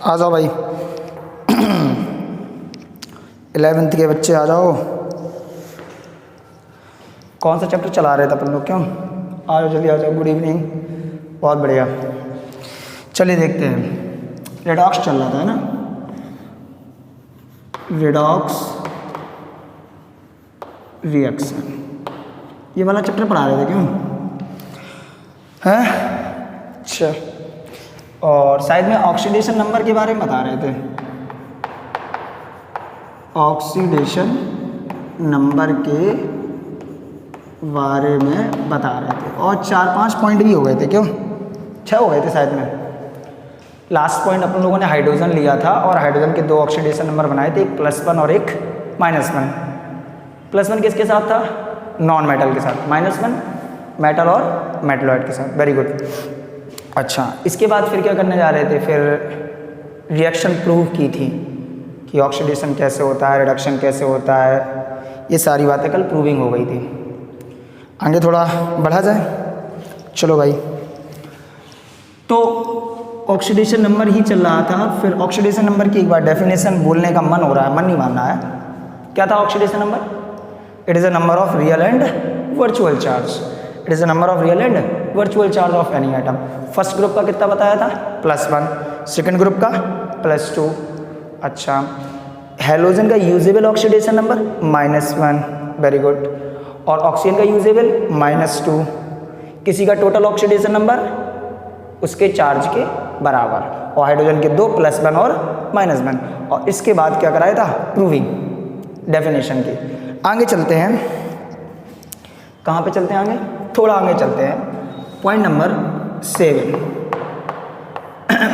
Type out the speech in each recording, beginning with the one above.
आ जाओ भाई 11th के बच्चे आ जाओ। कौन सा चैप्टर चला रहे थे अपन लोग? क्यों आ जाओ जल्दी आ जाओ। Good evening. बहुत बढ़िया। चलिए देखते हैं। रेडॉक्स चल रहा था है ना, रेडॉक्स रिएक्शन, ये वाला चैप्टर पढ़ा रहे थे क्यों हैं? अच्छा, और शायद में ऑक्सीडेशन नंबर के बारे में बता रहे थे, ऑक्सीडेशन नंबर के बारे में बता रहे थे, और 4-5 पॉइंट भी हो गए थे। क्यों 6 हो गए थे शायद में। लास्ट पॉइंट अपन लोगों ने हाइड्रोजन लिया था और हाइड्रोजन के 2 ऑक्सीडेशन नंबर बनाए थे, एक +1 और एक -1। +1 किसके साथ था? नॉन मेटल के साथ। -1 मेटल और मेटलॉइड के साथ। Very good. अच्छा, इसके बाद फिर क्या करने जा रहे थे? फिर रिएक्शन प्रूव की थी कि ऑक्सीडेशन कैसे होता है, रिडक्शन कैसे होता है, ये सारी बातें कल प्रूविंग हो गई थी। आगे थोड़ा बढ़ा जाए। चलो भाई, तो ऑक्सीडेशन नंबर ही चल रहा था। फिर ऑक्सीडेशन नंबर की एक बार डेफिनेशन बोलने का मन हो रहा है, मन नहीं मानना है। क्या था oxidation number? It is a number of real and virtual charge. It is a number of real and virtual charge of any atom. First group का कितना बताया था? +1। सेकेंड ग्रुप का +2। अच्छा, हेलोजन का usable oxidation number -1। Very good. और oxygen का usable -2। किसी का टोटल ऑक्सीडेशन नंबर उसके चार्ज के बराबर, और हाइड्रोजन के 2 +1 और -1। और इसके बाद क्या कराया था? प्रूविंग डेफिनेशन की। आगे चलते हैं। कहाँ पे चलते हैं आगे? थोड़ा आगे चलते हैं। Point number 7।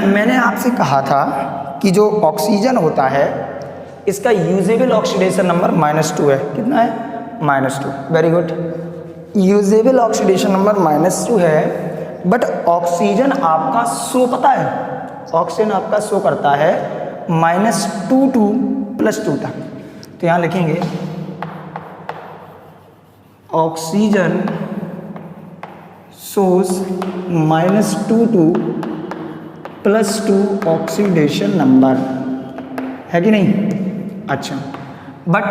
मैंने आपसे कहा था कि जो ऑक्सीजन होता है इसका यूजेबल ऑक्सीडेशन नंबर -2 है। कितना है? -2। Very good. Usable oxidation number -2 है, बट ऑक्सीजन आपका शो पता है, ऑक्सीजन आपका शो करता है -2 to +2 तक। तो यहाँ लिखेंगे oxygen shows -2 to +2 oxidation number, है कि नहीं? अच्छा, बट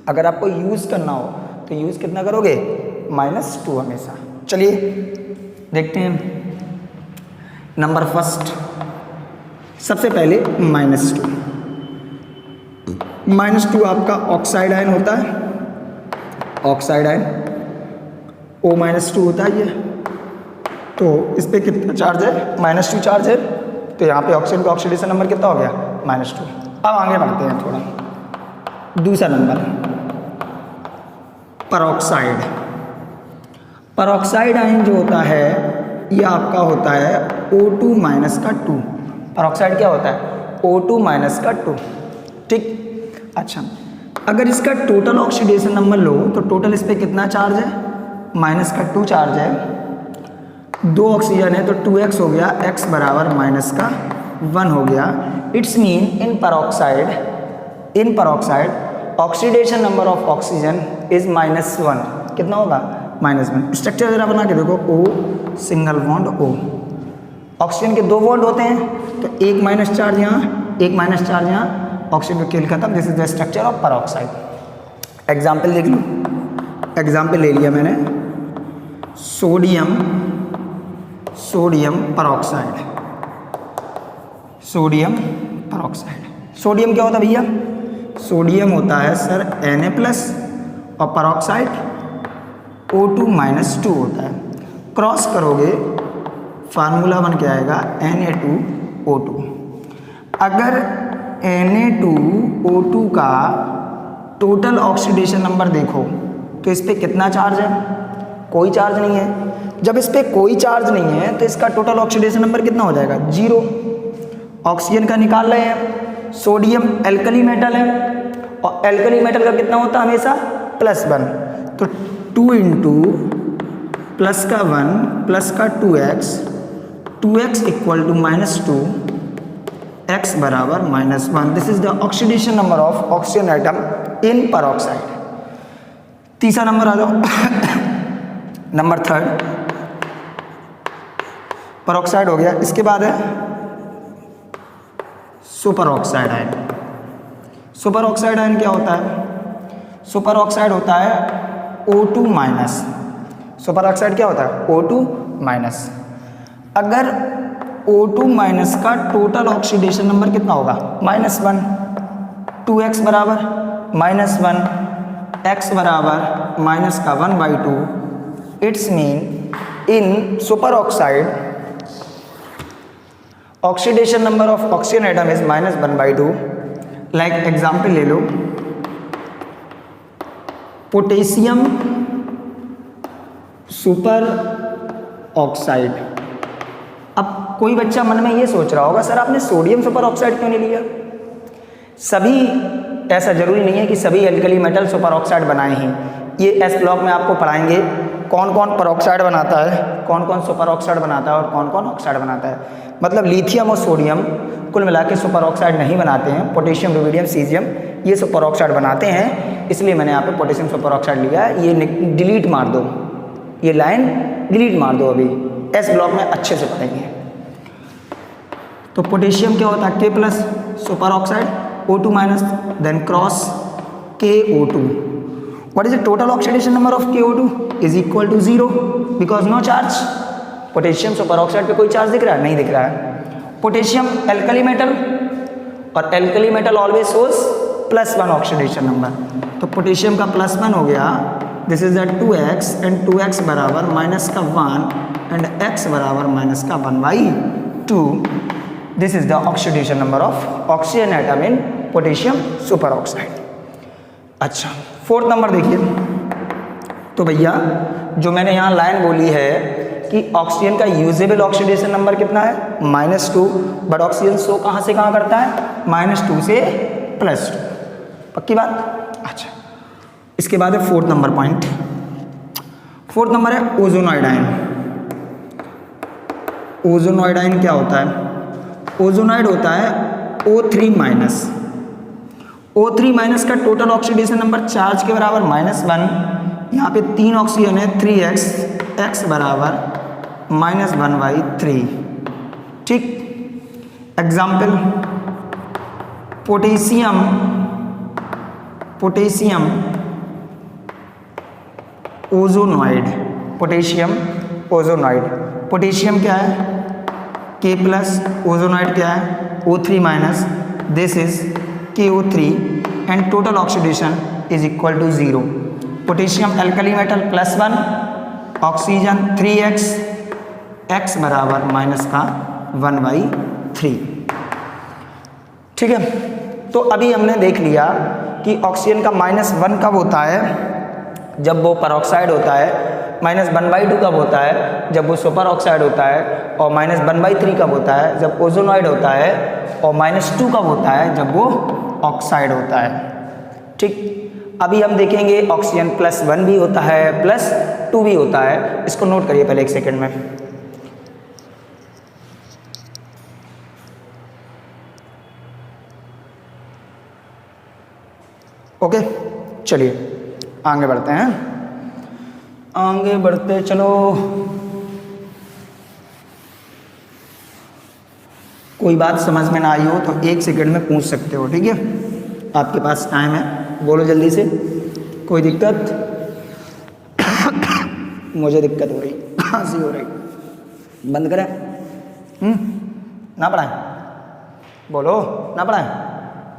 अगर आपको यूज़ करना हो तो यूज़ कितना करोगे? -2 हमेशा। चलिए देखते हैं। नंबर फर्स्ट, सबसे पहले -2। -2 आपका ऑक्साइड आयन होता है, ऑक्साइड आयन O-2 होता है ये। तो इस पर कितना चार्ज है? -2 चार्ज है। तो यहाँ पे ऑक्सीजन का ऑक्सीडेशन नंबर कितना हो गया? -2। अब आगे बढ़ते हैं थोड़ा। दूसरा नंबर परऑक्साइड। परऑक्साइड आयन जो होता है ये आपका होता है O2 का 2। परऑक्साइड क्या होता है? O2 का 2। ठीक। अच्छा, अगर इसका टोटल ऑक्सीडेशन नंबर लो तो टोटल इस पर कितना चार्ज है? -2 चार्ज है। 2 ऑक्सीजन है तो 2x हो गया, x बराबर -1 हो गया। It's mean in peroxide oxidation number of oxygen is -1। कितना होगा? -1। स्ट्रक्चर जरा बना के देखो, O single bond O। Oxygen के 2 बॉन्ड होते हैं तो एक माइनस चार्ज यहाँ, एक माइनस चार्ज यहाँ, ऑक्सीजन का खेल खत्म। This is the structure of peroxide. Example देख लो, एग्जाम्पल ले लिया मैंने, sodium peroxide. Sodium peroxide, sodium क्या होता है भैया? सोडियम होता है सर Na+ और परऑक्साइड O2 होता है। क्रॉस करोगे फार्मूला बन के आएगा Na2O2। अगर Na2O2 का टोटल ऑक्सीडेशन नंबर देखो तो इस पर कितना चार्ज है? कोई चार्ज नहीं है। जब इस पर कोई चार्ज नहीं है तो इसका टोटल ऑक्सीडेशन नंबर कितना हो जाएगा? 0। ऑक्सीजन का निकाल रहे हैं, सोडियम एल्कली मेटल है और एल्कली मेटल का कितना होता है? हमेशा +1। तो 2 इंटू प्लस का 1 प्लस का 2x इक्वल टू -2, x बराबर -1। This is the oxidation number of oxygen atom in peroxide. तीसरा नंबर आ जाओ नंबर 3, परऑक्साइड हो गया। इसके बाद है super oxide ion. Super oxide ion क्या होता है? सुपर ऑक्साइड होता है O2 माइनस। सुपर ऑक्साइड क्या होता है? O2 minus. अगर O2 माइनस का टोटल ऑक्सीडेशन नंबर कितना होगा? -1। 2x बराबर -1, x बराबर माइनस का 1/2। It's mean in super oxide oxidation number of oxygen atom is -1/2। Like example ले लो, पोटेशियम सुपर ऑक्साइड। अब कोई बच्चा मन में ये सोच रहा होगा, सर आपने सोडियम सुपर ऑक्साइड क्यों नहीं लिया? सभी, ऐसा जरूरी नहीं है कि सभी एल्कली मेटल सुपर ऑक्साइड बनाए हैं। ये एस ब्लॉक में आपको पढ़ाएंगे कौन कौन परऑक्साइड बनाता है, कौन कौन सुपर ऑक्साइड बनाता है और कौन कौन ऑक्साइड बनाता है। मतलब लिथियम और सोडियम कुल मिला के सुपर ऑक्साइड नहीं बनाते हैं। पोटेशियम, रुबिडियम, सीजियम ये सुपर ऑक्साइड बनाते हैं, इसलिए मैंने यहाँ पे पोटेशियम सुपर ऑक्साइड लिया है। ये डिलीट मार दो, ये लाइन डिलीट मार दो, अभी एस ब्लॉक में अच्छे से पढ़ेंगे। तो पोटेशियम क्या होता है? K plus superoxide, O2 minus, then cross KO2। What is the total oxidation number of KO2? Is equal to 0 because no charge. Potassium superoxide पे कोई चार्ज दिख रहा है? नहीं दिख रहा है। पोटेशियम एल्कली मेटल, और alkali metal always shows +1 oxidation number. तो पोटेशियम का +1 हो गया, this is the 2x and 2x बराबर माइनस का 1 एंड x बराबर माइनस का 1/2। This is the oxidation number of oxygen atom in potassium super oxide. अच्छा, 4th नंबर देखिए। तो भैया जो मैंने यहाँ लाइन बोली है कि ऑक्सीजन का यूजेबल ऑक्सीडेशन नंबर कितना है? -2, बट ऑक्सीजन शो कहाँ से कहाँ करता है? -2 से +2। पक्की बात? अच्छा, इसके बाद है 4th number point. 4th number है ओजोनॉइड आयन। ओजोनॉइड आयन क्या होता है? ओजोनॉइड होता है O3 माइनस। O3 माइनस का टोटल ऑक्सीडेशन नंबर चार्ज के बराबर -1। यहाँ पे 3 ऑक्सीजन है, 3x, x बराबर -1/3। ठीक। Example, potassium ozonide. Potassium ozonide. Potassium क्या है? K प्लस, ओजोनॉइड क्या है? O3 minus, this is KO3 and total oxidation is equal to 0। Potassium alkali metal +1, oxygen 3x, x बराबर माइनस का 1/3। ठीक है, तो अभी हमने देख लिया कि ऑक्सीजन का -1 कब होता है? जब वो परऑक्साइड होता है। -1/2 कब होता है? जब वो सुपर ऑक्साइड होता है। और -1/3 कब होता है? जब ओजोनॉइड होता है। और -2 कब होता है? जब वो ऑक्साइड होता है। ठीक। अभी हम देखेंगे ऑक्सीजन +1 भी होता है, +2 भी होता है। इसको नोट करिए पहले 1 सेकेंड में। ओके, चलिए आगे बढ़ते हैं। आगे बढ़ते चलो। कोई बात समझ में ना आई हो तो 1 सेकेंड में पूछ सकते हो, ठीक है? आपके पास टाइम है, बोलो जल्दी से। कोई दिक्कत? मुझे दिक्कत हो रही, खांसी हो रही। बंद करें? ना पढ़ाएं? बोलो, ना पढ़ाएं?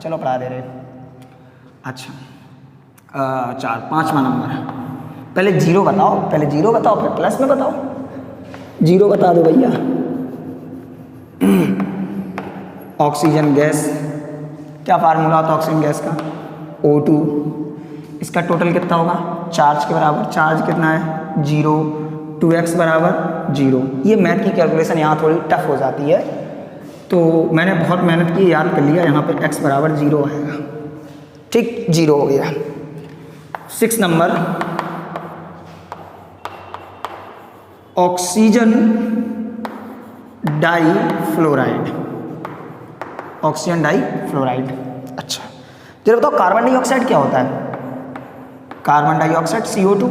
चलो पढ़ा दे रहे। अच्छा, 5वां नंबर। पहले 0 बताओ, पहले 0 बताओ, फिर प्लस में बताओ। 0 बता दो भैया। ऑक्सीजन गैस, क्या फार्मूला होता है ऑक्सीजन गैस का? O2। इसका टोटल कितना होगा? चार्ज के बराबर। चार्ज कितना है? 0। 2x बराबर 0। ये मैथ की कैलकुलेशन यहाँ थोड़ी टफ हो जाती है, तो मैंने बहुत मेहनत की, याद कर लिया। यहाँ पे x बराबर 0 आएगा। ठीक, 0 हो गया। 6 number, oxygen difluoride. Oxygen difluoride. अच्छा, जरा बताओ कार्बन डाइऑक्साइड क्या होता है? Carbon dioxide CO2।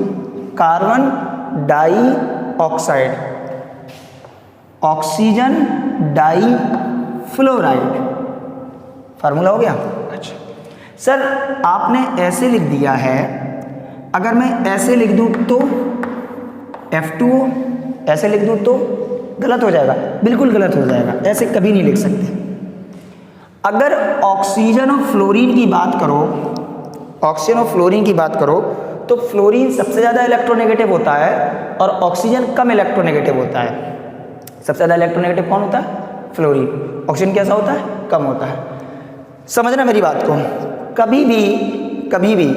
Carbon dioxide, oxygen difluoride, formula हो गया। अच्छा सर आपने ऐसे लिख दिया है, अगर मैं ऐसे लिख दूं तो F2O, ऐसे लिख दूं तो गलत हो जाएगा, बिल्कुल गलत हो जाएगा, ऐसे कभी नहीं लिख सकते। अगर ऑक्सीजन और फ्लोरीन की बात करो, ऑक्सीजन और फ्लोरीन की बात करो तो फ्लोरीन सबसे ज़्यादा इलेक्ट्रोनेगेटिव होता है और ऑक्सीजन कम इलेक्ट्रोनेगेटिव होता है। सबसे ज़्यादा इलेक्ट्रोनेगेटिव कौन होता है? फ्लोरीन। ऑक्सीजन कैसा होता है? कम होता है। समझना मेरी बात को, कभी भी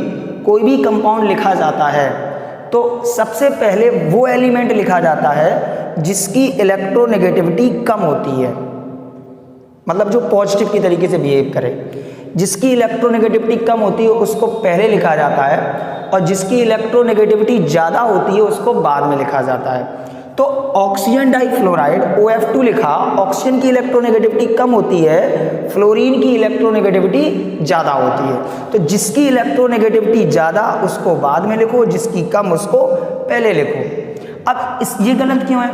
कोई भी कंपाउंड लिखा जाता है तो सबसे पहले वो एलिमेंट लिखा जाता है जिसकी इलेक्ट्रोनेगेटिविटी कम होती है, मतलब जो पॉजिटिव की तरीके से बिहेव करे। जिसकी इलेक्ट्रोनेगेटिविटी कम होती है उसको पहले लिखा जाता है और जिसकी इलेक्ट्रोनेगेटिविटी ज़्यादा होती है उसको बाद में लिखा जाता है। तो ऑक्सीजन डाइफ्लोराइड OF2 लिखा, ऑक्सीजन की इलेक्ट्रोनेगेटिविटी कम होती है, फ्लोरीन की इलेक्ट्रोनेगेटिविटी ज़्यादा होती है। तो जिसकी इलेक्ट्रोनेगेटिविटी ज़्यादा उसको बाद में लिखो, जिसकी कम उसको पहले लिखो। अब ये गलत क्यों है?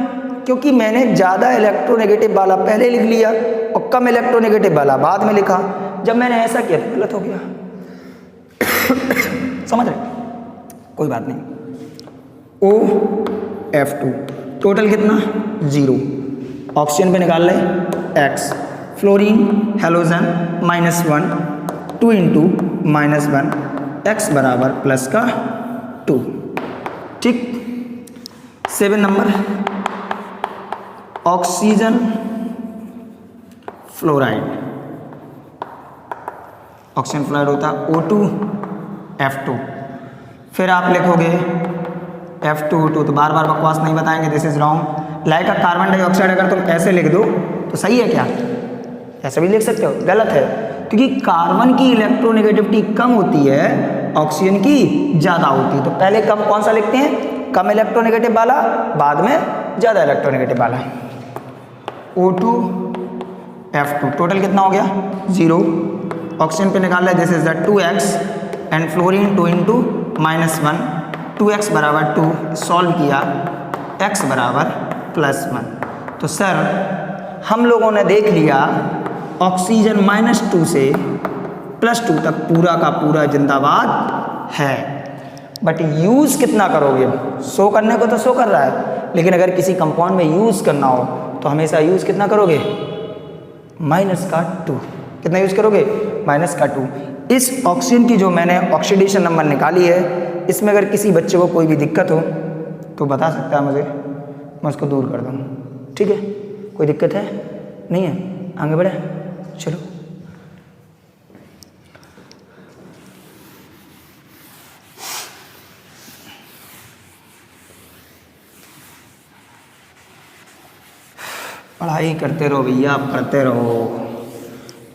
क्योंकि मैंने ज़्यादा इलेक्ट्रोनेगेटिव वाला पहले लिख लिया और कम इलेक्ट्रोनेगेटिव वाला बाद में लिखा। जब मैंने ऐसा किया तो गलत हो गया। समझ रहे? कोई बात नहीं। OF2 टोटल कितना? 0। ऑक्सीजन पे निकाल ले X, fluorine halogen -1, 2 into -1, X बराबर प्लस का 2। ठीक। 7 number oxygen fluoride, oxygen fluoride होता है O2F2। फिर आप लिखोगे F2O2, तो बार बार बकवास नहीं बताएंगे, दिस इज रॉन्ग। लाइक का कार्बन डाइऑक्साइड अगर तुम ऐसे लिख दो तो सही है क्या? ऐसे भी लिख सकते हो, गलत है, क्योंकि कार्बन की इलेक्ट्रोनेगेटिविटी कम होती है, ऑक्सीजन की ज़्यादा होती है। तो पहले कम कौन सा लिखते हैं? कम इलेक्ट्रोनेगेटिव वाला, बाद में ज़्यादा इलेक्ट्रोनेगेटिव वाला। O2F2 टोटल कितना हो गया? 0। ऑक्सीजन पे निकाल रहे, this is the 2X and fluorine 2 into -1, 2X बराबर 2, सॉल्व किया, X बराबर +1। तो सर हम लोगों ने देख लिया ऑक्सीजन -2 से +2 तक पूरा का पूरा जिंदाबाद है, बट यूज़ कितना करोगे? शो करने को तो शो कर रहा है, लेकिन अगर किसी कंपाउंड में यूज़ करना हो तो हमेशा यूज़ कितना करोगे? -2। कितना यूज़ करोगे? -2। इस ऑक्सीजन की जो मैंने ऑक्सीडेशन नंबर निकाली है, इसमें अगर किसी बच्चे को कोई भी दिक्कत हो तो बता सकता है मुझे, मैं उसको दूर कर दूँ। ठीक है? कोई दिक्कत है? नहीं है? आगे बढ़े, चलो। पढ़ाई करते रहो भैया, पढ़ते रहो,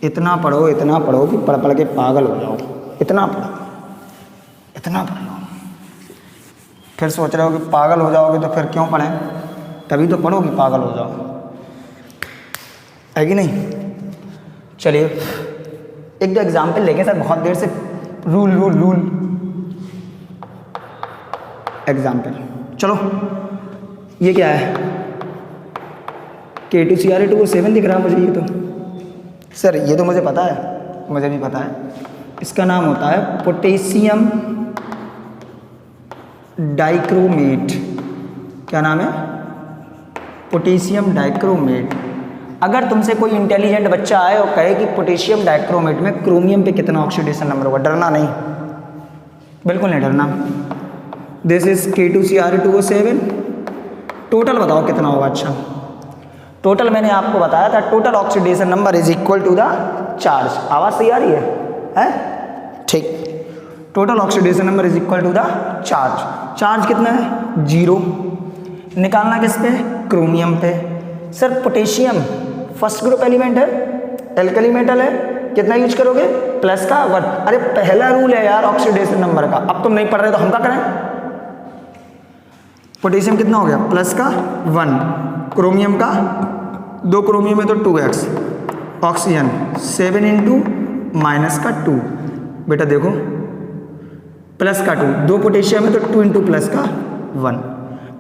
इतना पढ़ो कि पढ़ पढ़ के पागल हो जाओ। इतना पढ़ो, इतना पढ़ लो, फिर सोच रहे हो कि पागल हो जाओगे तो फिर क्यों पढ़ें? तभी तो पढ़ो कि पागल हो जाओ, है कि नहीं? चलिए एक दो एग्जाम्पल लेंगे सर, बहुत देर से रूल एग्जाम्पल। चलो ये क्या है? K2Cr2O7 दिख रहा है मुझे। ये तो सर ये तो मुझे पता है, मुझे भी पता है। इसका नाम होता है पोटेशियम डाइक्रोमेट। क्या नाम है? Potassium dichromate. अगर तुमसे कोई इंटेलिजेंट बच्चा आए और कहे कि पोटेशियम डाइक्रोमेट में क्रोमियम पे कितना ऑक्सीडेशन नंबर होगा, डरना नहीं, बिल्कुल नहीं डरना। This is K2Cr2O7। टोटल बताओ कितना होगा? अच्छा टोटल मैंने आपको बताया था, total oxidation number is equal to the charge. आवाज़ सही आ रही है? ठीक। Total oxidation number is equal to the charge. Charge कितना है? 0। निकालना किस पे? क्रोमियम पे। Sir potassium first group element है, एल्कली मेटल है, कितना यूज करोगे? प्लस का 1। अरे पहला रूल है यार ऑक्सीडेशन नंबर का, अब तुम नहीं पढ़ रहे तो हम क्या करें? पोटेशियम कितना हो गया? प्लस का 1, क्रोमियम का 2 क्रोमियम है तो 2X, ऑक्सीजन 7 इंटू -2। बेटा देखो प्लस का 2, 2 पोटेशियम है तो 2 इंटू प्लस का 1,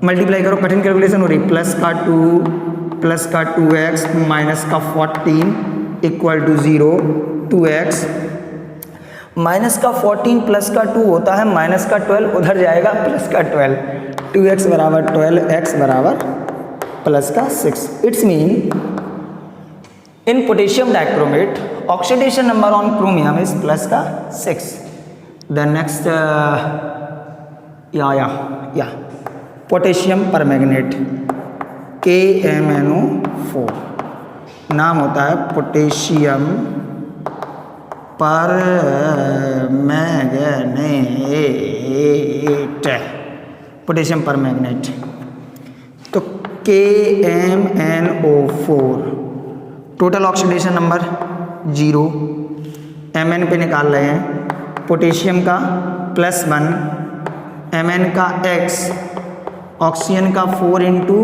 मल्टीप्लाई करो, कठिन कैलकुलेशन हो रही, प्लस का 2 प्लस का 2x माइनस का 14 इक्वल टू 0, 2x माइनस का 14 प्लस का 2 होता है माइनस का 12, उधर जाएगा प्लस का 12, 2x बराबर 12, x बराबर प्लस का 6। It's mean in potassium dichromate oxidation number on chromium is plus का 6। द नेक्स्ट या पोटेशियम परमैंगनेट KMnO4 नाम होता है पोटेशियम परमैंगनेट, पोटेशियम परमैंगनेट। तो KMnO4 total oxidation number 0, Mn पे निकाल रहे हैं, पोटेशियम का +1, Mn का x, ऑक्सीजन का 4 इंटू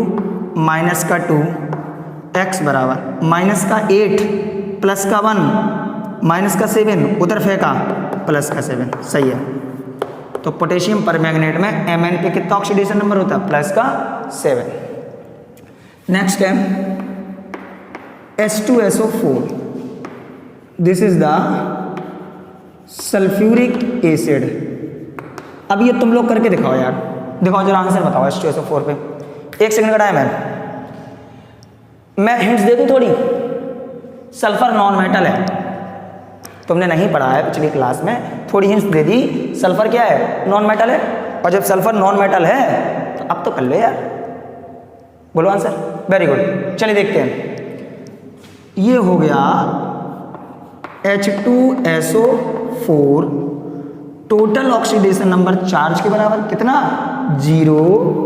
माइनस का 2, x बराबर माइनस का 8 प्लस का 1 माइनस का 7 उधर फेंका प्लस का 7, सही है। तो पोटेशियम परमैंगनेट में Mn पे कितना ऑक्सीडेशन नंबर होता है? प्लस का 7। नेक्स्ट है H2SO4, this is the sulphuric acid. अब ये तुम लोग करके दिखाओ यार, दिखाओ जरा आंसर बताओ H2SO4 पे। 1 सेकंड का टाइम है, मैं हिंट्स दे दूं थोड़ी। सल्फर नॉन मेटल है, तुमने नहीं पढ़ा है पिछली क्लास में, थोड़ी हिंट्स दे दी। सल्फर क्या है? नॉन मेटल है, और जब सल्फर नॉन मेटल है तो अब तो कर लो यार, बोलो आंसर। वेरी गुड, चलिए देखते हैं। ये हो गया H2SO4, total oxidation number charge के बराबर कितना? 0।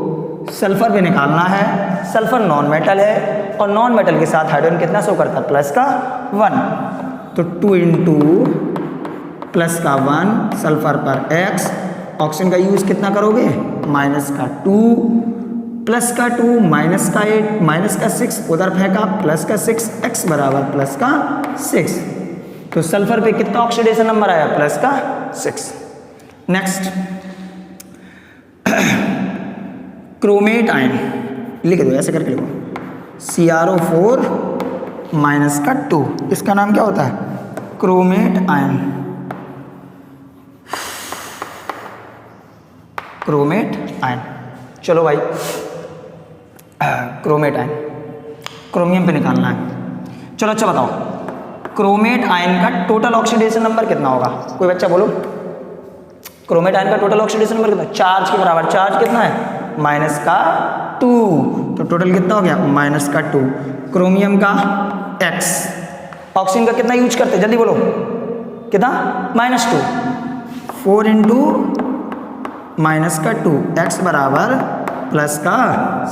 सल्फर पे निकालना है, सल्फर नॉन मेटल है और नॉन मेटल के साथ हाइड्रोजन कितना शो करता है? प्लस का 1। तो 2 इंटू प्लस का 1 सल्फर पर x, ऑक्सीजन का यूज कितना करोगे? माइनस का 2 प्लस का 2 माइनस का 8 माइनस का 6 उधर फेंका प्लस का 6, x बराबर प्लस का 6। तो सल्फर पे कितना ऑक्सीडेशन नंबर आया? प्लस का 6। नेक्स्ट क्रोमेट आयन लिख दो, ऐसे करके लिखो, CrO4 माइनस का 2, इसका नाम क्या होता है? Chromate ion. क्रोमेट आयन, चलो भाई क्रोमेट आयन क्रोमियम पे निकालना है। चलो अच्छा बताओ, क्रोमेट आयन का टोटल ऑक्सीडेशन नंबर कितना होगा? कोई बच्चा बोलो, क्रोमेट आयन का टोटल ऑक्सीडेशन नंबर कितना? चार्ज के बराबर, चार्ज कितना है? माइनस का 2, तो टोटल कितना हो गया? माइनस का 2। क्रोमियम का x, ऑक्सीजन का कितना यूज करते हैं? जल्दी बोलो, कितना? -2, 4 इंटू माइनस का 2, x बराबर प्लस का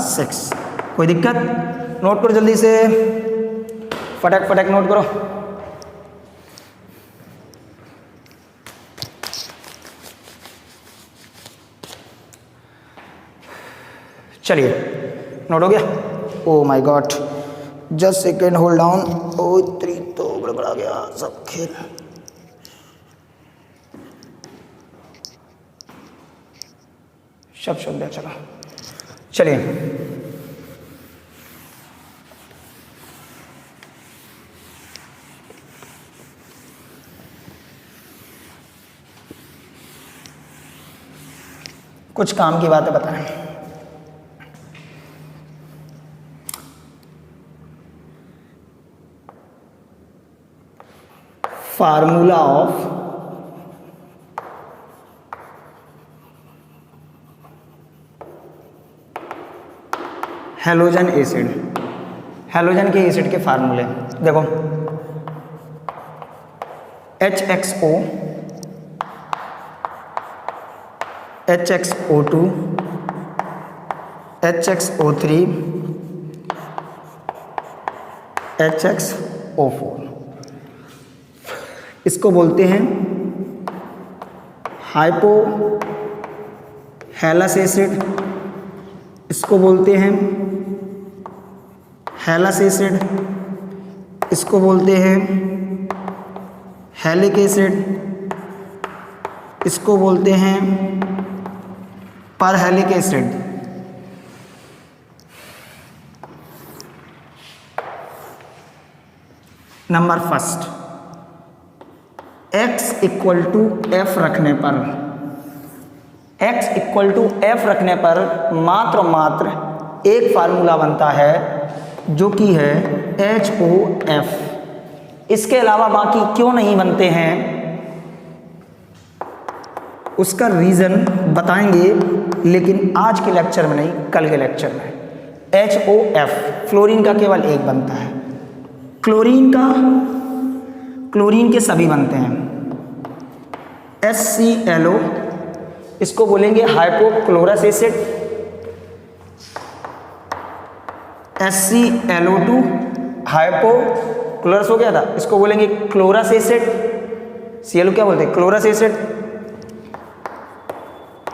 6। कोई दिक्कत? नोट करो जल्दी से, फटाक फटाक नोट करो। चलिए नोट हो गया? Oh my god, just second, hold down. O 3 तो गड़बड़ा गया सब खेल। सब शुद्ध है, चलो चलिए। कुछ काम की बातें बताएं। Formula of halogen acid, halogen के एसिड के फार्मूले देखो, HXO, HXO2, HXO3, HXO4, इसको बोलते हैं हाइपोहैलस एसिड, इसको बोलते हैं हैलस एसिड, इसको बोलते हैं हैलिक एसिड, इसको बोलते हैं perhalic acid. Number first, x equal to F रखने पर, x इक्वल टू एफ रखने पर मात्र मात्र एक फार्मूला बनता है जो कि है HOF। इसके अलावा बाकी क्यों नहीं बनते हैं उसका रीज़न बताएंगे, लेकिन आज के लेक्चर में नहीं, कल के लेक्चर में। HOF फ्लोरीन का केवल एक बनता है, क्लोरीन के सभी बनते हैं। HClO इसको बोलेंगे हाइपोक्लोरस एसिड, HClO2 हाइपोक्लोरस हो गया था, इसको बोलेंगे क्लोरस एसिड। Cl क्या बोलते हैं? Chlorous acid.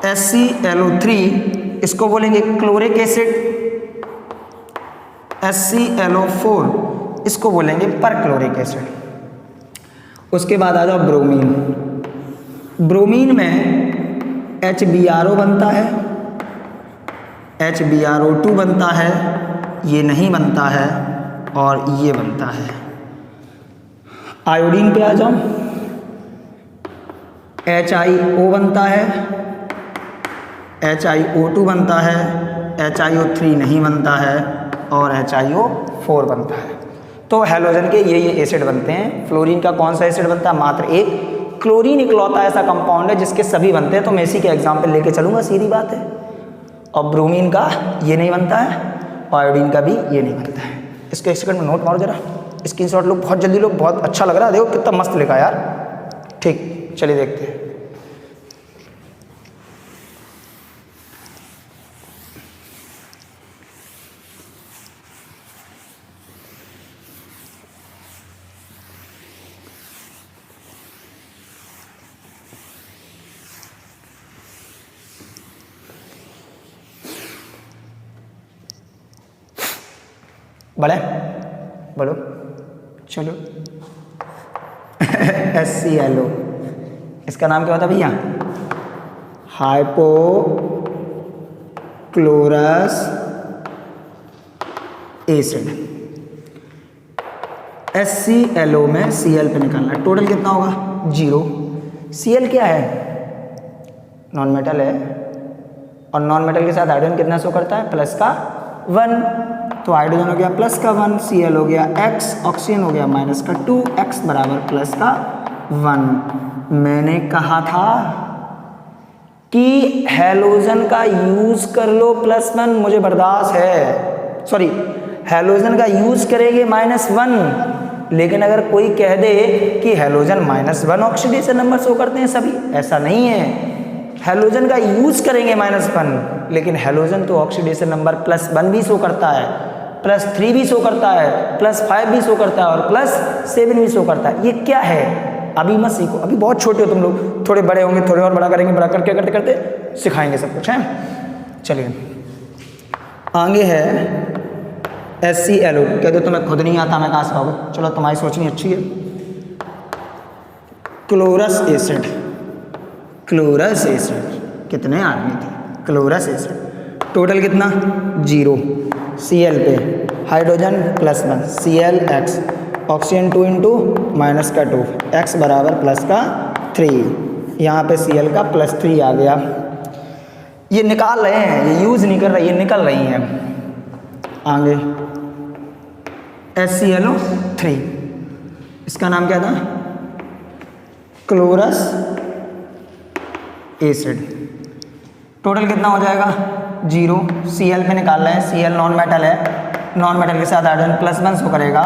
HClO3 इसको बोलेंगे क्लोरिक एसिड। HClO4 इसको बोलेंगे परक्लोरिक एसिड। उसके बाद आ जाओ ब्रोमीन। ब्रोमीन में HBRO बनता है, HBRO2 बनता है, ये नहीं बनता है, और ये बनता है। आयोडीन पे आ जाओ, HiO बनता है, HiO2 बनता है, HiO3 नहीं बनता है, और HiO4 बनता है। तो हैलोजन के ये एसिड बनते हैं। फ्लोरीन का कौन सा एसिड बनता है? मात्र एक। क्लोरीन इकलौता ऐसा कंपाउंड है जिसके सभी बनते हैं, तो मैं इसी के एग्जाम्पल लेके चलूँगा, सीधी बात है। और ब्रोमीन का ये नहीं बनता है, आयोडीन का भी ये नहीं बनता है। इसको एक सेकंड में नोट मारो जरा, स्क्रीनशॉट लो, बहुत जल्दी लो, बहुत अच्छा लग रहा है, देखो कितना मस्त लिखा यार। ठीक, चलिए देखते हैं। बड़े बोलो, चलो। HClO इसका नाम क्या होता है भैया? Hypochlorous acid. HClO में Cl पे निकालना है, टोटल कितना होगा? 0। Cl क्या है? नॉन मेटल है, और नॉन मेटल के साथ हाइड्रोजन कितना शो करता है? प्लस का 1। तो हाइड्रोजन हो गया प्लस का 1, Cl हो गया x, ऑक्सीजन हो गया माइनस का 2, x बराबर प्लस का 1। मैंने कहा था कि हैलोजन का यूज कर लो +1, मुझे बर्दाश्त है। सॉरी, हैलोजन का यूज करेंगे -1, लेकिन अगर कोई कह दे कि हैलोजन -1 ऑक्सीडेशन नंबर शो करते हैं सभी, ऐसा नहीं है। हैलोजन का यूज करेंगे -1, लेकिन हैलोजन तो ऑक्सीडेशन नंबर +1 भी शो करता है, +3 भी शो करता है, +5 भी शो करता है, और +7 भी शो करता है। ये क्या है? अभी मत सीखो, अभी बहुत छोटे हो तुम लोग, थोड़े बड़े होंगे, थोड़े और बड़ा करेंगे, बड़ा करके करते करते सिखाएंगे सब कुछ, है। चलिए आगे है HClO। कह दो तुम्हें खुद नहीं आता, मैं कहाँ से पाऊंगा? चलो, तुम्हारी सोचनी अच्छी है। क्लोरस एसिड, क्लोरस एसिड कितने आदमी थे? क्लोरस एसिड टोटल कितना? 0। Cl पे hydrogen +1, ClX, oxygen 2 into minus का 2, x बराबर प्लस का 3। यहाँ पे Cl का +3 आ गया। ये निकाल रहे हैं, ये यूज़ नहीं कर रहे, ये निकल रही हैं। आगे HClO3, इसका नाम क्या था? Chlorous acid. टोटल कितना हो जाएगा? 0। Cl पे निकाल रहे हैं, Cl नॉन मेटल है, नॉन मेटल के साथ हाइड्रोजन +1 शो करेगा।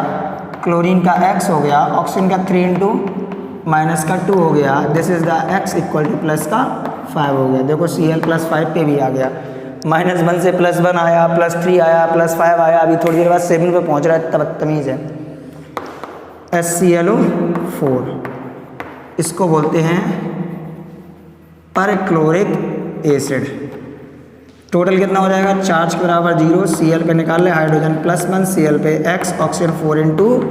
क्लोरीन का x हो गया, ऑक्सीजन का 3 इंटू माइनस का 2 हो गया, this is the x equal two plus का 5 हो गया। देखो Cl +5 पे भी आ गया, -1 से +1 आया, +3 आया, +5 आया, अभी थोड़ी देर बाद 7 पे पहुँच रहा है, बदतमीज़ है। HClO4 इसको बोलते हैं परक्लोरिक एसिड। टोटल कितना हो जाएगा? चार्ज के बराबर 0, Cl पे निकाल ले, हाइड्रोजन +1, Cl पे x, ऑक्सीजन 4 इंटू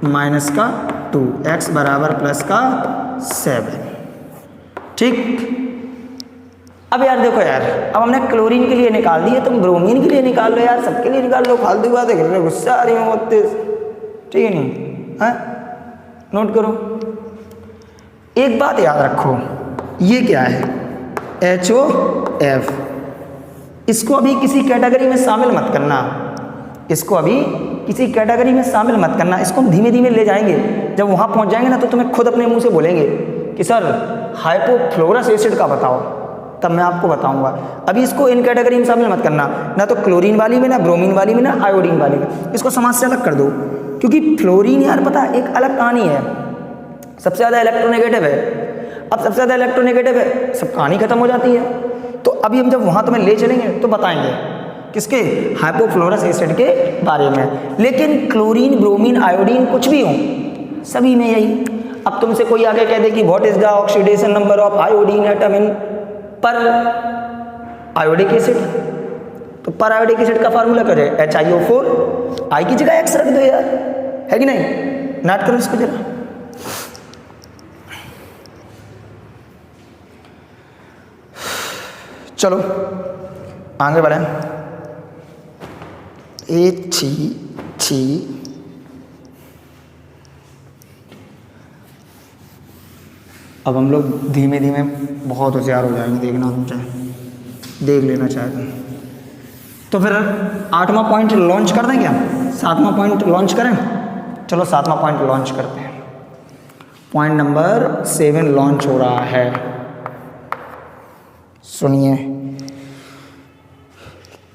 माइनस का 2, x बराबर प्लस का 7। ठीक। अब यार देखो यार, अब हमने क्लोरीन के लिए निकाल दिए, तुम ब्रोमीन के लिए निकाल लो यार, सबके लिए निकाल लो। फालतू बातें कर रहे हो, गुस्सा आ रही हो बहुत तेज, ठीक है नहीं? है, नोट करो। एक बात याद रखो, ये क्या है, HOF, इसको अभी किसी कैटेगरी में शामिल मत करना, इसको अभी किसी कैटेगरी में शामिल मत करना, इसको हम धीमे धीमे ले जाएंगे। जब वहाँ पहुँच जाएंगे ना तो तुम्हें खुद अपने मुंह से बोलेंगे कि सर हाइपोफ्लोरस एसिड का बताओ, तब मैं आपको बताऊंगा। अभी इसको इन कैटेगरी में शामिल मत करना, ना तो क्लोरीन वाली में, ना ब्रोमीन वाली में, ना आयोडीन वाली में, इसको समाज से अलग कर दो। क्योंकि फ्लोरीन यार पता एक अलग कहानी है, सबसे ज़्यादा इलेक्ट्रोनेगेटिव है। अब सबसे ज़्यादा इलेक्ट्रोनेगेटिव है, सब कहानी खत्म हो जाती है। तो अभी हम जब वहाँ तुम्हें ले चलेंगे तो बताएंगे किसके, हाइपोफ्लोरस एसिड के बारे में। लेकिन क्लोरीन, ब्रोमीन, आयोडीन कुछ भी हो, सभी में यही। अब तुमसे कोई आगे कह दे कि what is the oxidation number of iodine atom in पर आयोडिक एसिड, तो पर आयोडिक एसिड का फार्मूला क्या है, HiO4, आई की जगह X रख दो यार, है कि नहीं। नोट करो इसको जरा। चलो आगे बढ़े। छी अब हम लोग धीमे धीमे बहुत होशियार हो जाएंगे, देखना तुम चाहे देख लेना चाहे तुम। तो फिर 8वां पॉइंट लॉन्च कर दें क्या, 7वां पॉइंट लॉन्च करें। चलो 7वां पॉइंट लॉन्च करते हैं। पॉइंट नंबर 7 लॉन्च हो रहा है, सुनिए।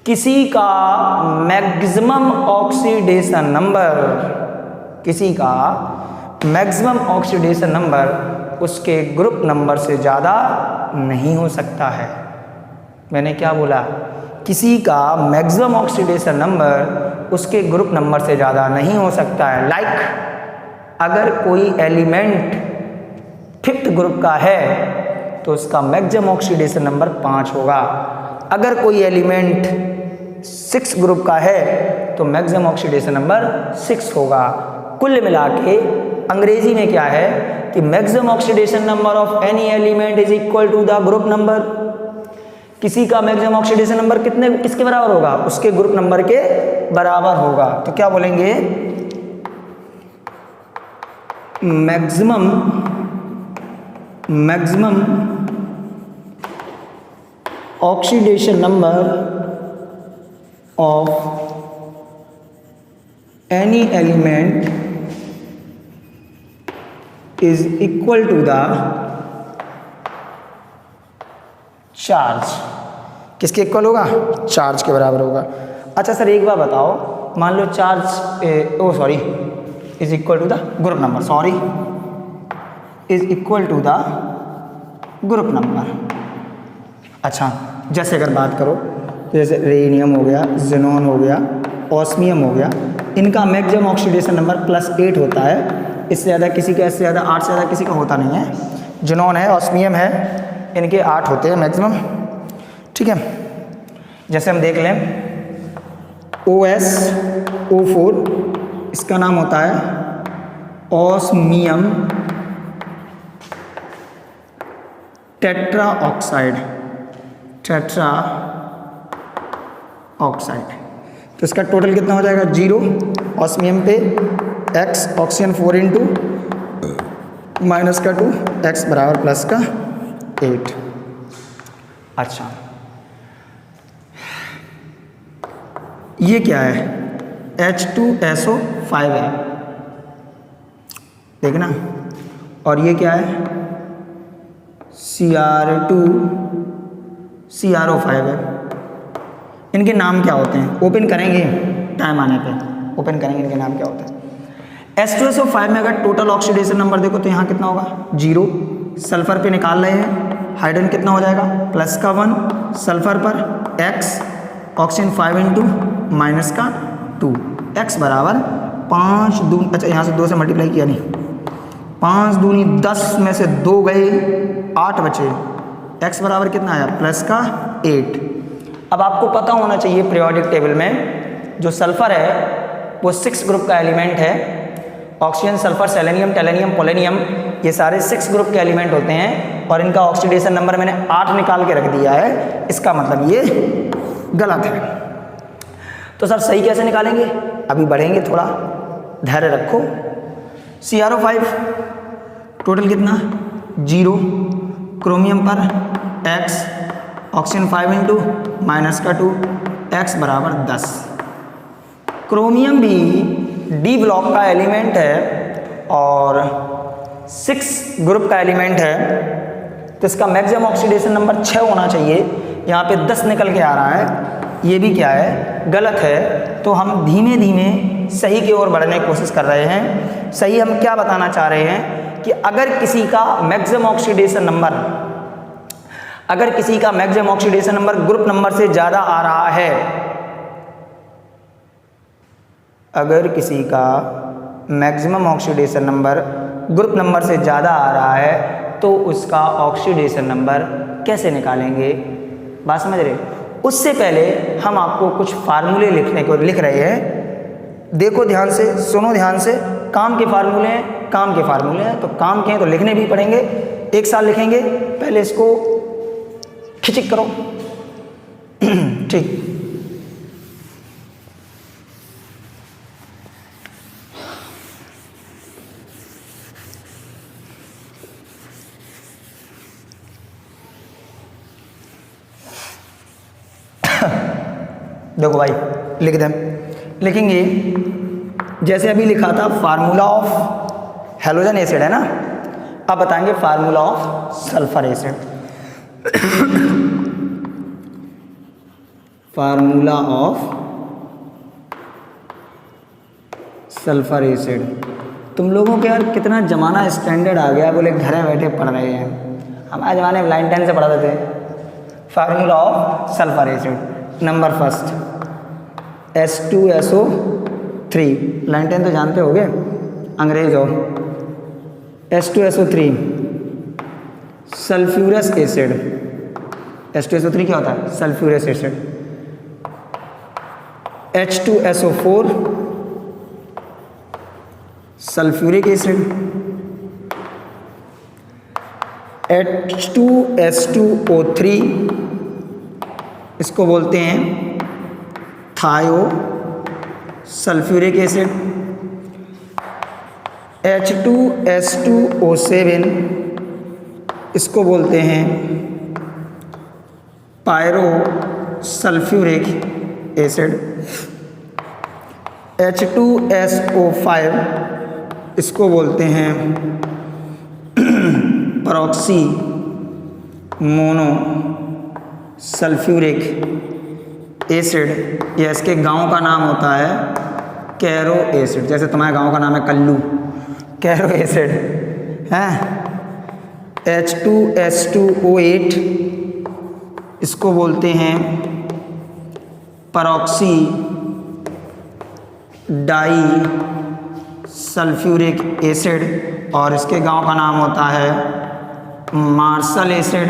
किसी का मैक्सिमम ऑक्सीडेशन नंबर, किसी का मैक्सिमम ऑक्सीडेशन नंबर उसके ग्रुप नंबर से ज़्यादा नहीं हो सकता है। मैंने क्या बोला, किसी का मैक्सिमम ऑक्सीडेशन नंबर उसके ग्रुप नंबर से ज़्यादा नहीं हो सकता है। लाइक अगर कोई एलिमेंट 5th ग्रुप का है तो उसका मैक्सिमम ऑक्सीडेशन नंबर 5 होगा। अगर कोई एलिमेंट 6 ग्रुप का है तो मैक्सिमम ऑक्सीडेशन नंबर 6 होगा। कुल मिला के अंग्रेजी में क्या है कि maximum oxidation number of any element is equal to the group number. किसी का मैक्सिमम ऑक्सीडेशन नंबर किसके बराबर होगा, उसके ग्रुप नंबर के बराबर होगा। तो क्या बोलेंगे, maximum oxidation number of any element is equal to the charge. किसके इक्वल होगा, चार्ज के बराबर होगा। अच्छा सर एक बार बताओ, मान लो charge is equal to the group number, is equal to the group number. अच्छा जैसे अगर बात करो, जैसे रेडियम हो गया, ज़ेनॉन हो गया, ऑस्मियम हो गया, इनका मैक्सिमम ऑक्सीडेशन नंबर +8 होता है। इससे ज़्यादा किसी का, इससे ज़्यादा 8 से ज़्यादा किसी का होता नहीं है। ज़ेनॉन है, ऑस्मियम है, इनके 8 होते हैं मैक्सिमम, ठीक है। जैसे हम देख लें OSO4, इसका नाम होता है ऑस्मियम टेट्रा ऑक्साइड। तो इसका टोटल कितना हो जाएगा, 0 ऑस्मियम पे X ऑक्सीजन 4 इंटू -2 X बराबर +8। अच्छा ये क्या है, H2SO5 है, देखना। और ये क्या है, CR2CRO5 है। इनके नाम क्या होते हैं, ओपन करेंगे टाइम आने पे, ओपन करेंगे इनके नाम क्या होते हैं। H2SO5 में अगर टोटल ऑक्सीडेशन नंबर देखो तो यहाँ कितना होगा, 0। सल्फर पे निकाल रहे हैं, हाइड्रोजन कितना हो जाएगा, +1 सल्फर पर, X ऑक्सीजन 5 इंटू -2 X बराबर 5 दूनी, अच्छा यहाँ से 2 से मल्टीप्लाई किया नहीं, 5 दूनी 10 में से 2 गए, 8 बचे। X बराबर कितना आया, +8। अब आपको पता होना चाहिए पीरियोडिक टेबल में जो सल्फर है वो 6 ग्रुप का एलिमेंट है। ऑक्सीजन, सल्फर, सेलेनियम, टेलेनियम, पोलेनियम, ये सारे 6 ग्रुप के एलिमेंट होते हैं और इनका ऑक्सीडेशन नंबर मैंने 8 निकाल के रख दिया है। इसका मतलब ये गलत है। तो सर सही कैसे निकालेंगे, अभी बढ़ेंगे, थोड़ा धैर्य रखो। CrO5 टोटल कितना 0, क्रोमियम पर x, ऑक्सीजन 5 इंटू माइनस का 2, x बराबर 10। क्रोमियम भी डी ब्लॉक का एलिमेंट है और 6 ग्रुप का एलिमेंट है, तो इसका मैक्सिमम ऑक्सीडेशन नंबर 6 होना चाहिए। यहाँ पे 10 निकल के आ रहा है, ये भी क्या है गलत है। तो हम धीमे धीमे सही की ओर बढ़ने की कोशिश कर रहे हैं। सही हम क्या बताना चाह रहे हैं कि अगर किसी का maximum oxidation number group number से ज़्यादा आ रहा है, अगर किसी का maximum oxidation number group number से ज़्यादा आ रहा है तो उसका ऑक्सीडेशन नंबर कैसे निकालेंगे, बात समझ रहे। उससे पहले हम आपको कुछ फार्मूले लिख रहे हैं। देखो ध्यान से, सुनो ध्यान से। काम के फार्मूले हैं, तो काम के हैं तो लिखने भी पड़ेंगे। एक साल लिखेंगे, पहले इसको खिचिक करो ठीक। देखो भाई लिख दें, लिखेंगे जैसे अभी लिखा था फार्मूला ऑफ हेलोजन एसिड है ना, अब बताएंगे formula of sulphur acid. Formula of sulphur acid. तुम लोगों के यार कितना ज़माना स्टैंडर्ड आ गया, बोले घर में बैठे पढ़ रहे हैं। हमारे ज़माने में लाइन 10 से पढ़ाते थे। Formula of sulphur acid, number first H2SO3, line 10 तो जानते होगे, अंग्रेज हो। H2SO3 सल्फ्यूरस एसिड, H2SO3 क्या होता है sulphurous acid. H2SO4 sulphuric acid. H2S2O3 इसको बोलते हैं थायो सल्फ्यूरिक एसिड। H2S2O7 इसको बोलते हैं पायरो सल्फ्यूरिक एसिड। H2SO5 इसको बोलते हैं परऑक्सी मोनो सल्फ्यूरिक एसिड, या इसके गांव का नाम होता है कैरो एसिड। जैसे तुम्हारे गांव का नाम है कल्लू, कैरो एसिड है। H2S2O8 इसको बोलते हैं परऑक्सी डाई सल्फ्यूरिक एसिड, और इसके गांव का नाम होता है मार्शल एसिड।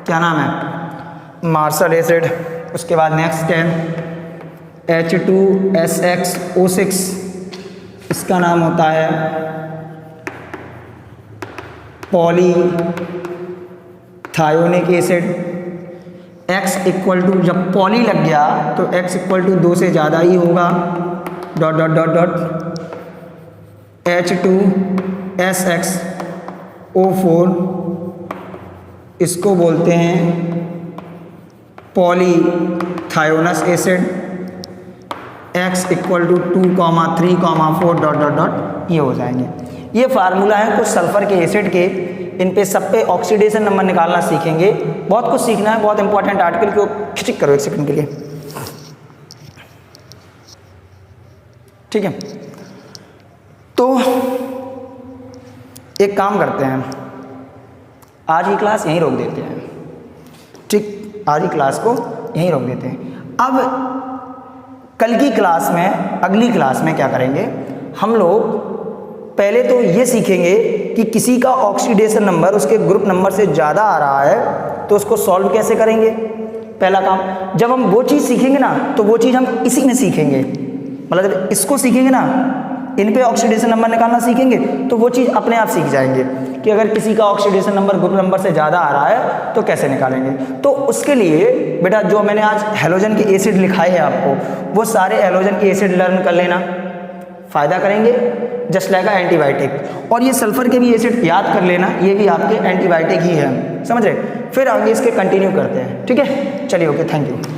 क्या नाम है मार्शल एसिड। उसके बाद नेक्स्ट है H2SXO6 इसका नाम होता है पॉलीथायोनिक एसिड। X इक्वल टू, जब पॉली लग गया तो X इक्वल टू 2 से ज़्यादा ही होगा, dot dot dot dot. H2SXO4 इसको बोलते हैं polythionous acid. X equal to 2, 3, 4 dot dot dot ये हो जाएंगे। ये फार्मूला है कुछ सल्फर के एसिड के। इन पे सब पे ऑक्सीडेशन नंबर निकालना सीखेंगे। बहुत कुछ सीखना है, बहुत इंपॉर्टेंट आर्टिकल को खिचिक करो 1 सेकंड के लिए, ठीक है। तो एक काम करते हैं, आज की क्लास यहीं रोक देते हैं, ठीक। आज की क्लास को यहीं रोक देते हैं। अब कल की क्लास में, अगली क्लास में क्या करेंगे हम लोग, पहले तो ये सीखेंगे कि किसी का ऑक्सीडेशन नंबर उसके ग्रुप नंबर से ज़्यादा आ रहा है तो उसको सॉल्व कैसे करेंगे। पहला काम, जब हम वो चीज़ सीखेंगे ना तो वो चीज़ हम इसी में सीखेंगे, मतलब इसको सीखेंगे ना, इन पे ऑक्सीडेशन नंबर निकालना सीखेंगे तो वो चीज़ अपने आप सीख जाएंगे कि अगर किसी का ऑक्सीडेशन नंबर ग्रुप नंबर से ज़्यादा आ रहा है तो कैसे निकालेंगे। तो उसके लिए बेटा जो मैंने आज हेलोजन के एसिड लिखाए हैं आपको, वो सारे हेलोजन के एसिड लर्न कर लेना, फ़ायदा करेंगे। Just like antibiotic. और ये सल्फर के भी एसिड याद कर लेना, ये भी आपके एंटीबायोटिक ही है, समझ रहे। फिर आगे इसके कंटिन्यू करते हैं, ठीक है। चलिए ओके, थैंक यू।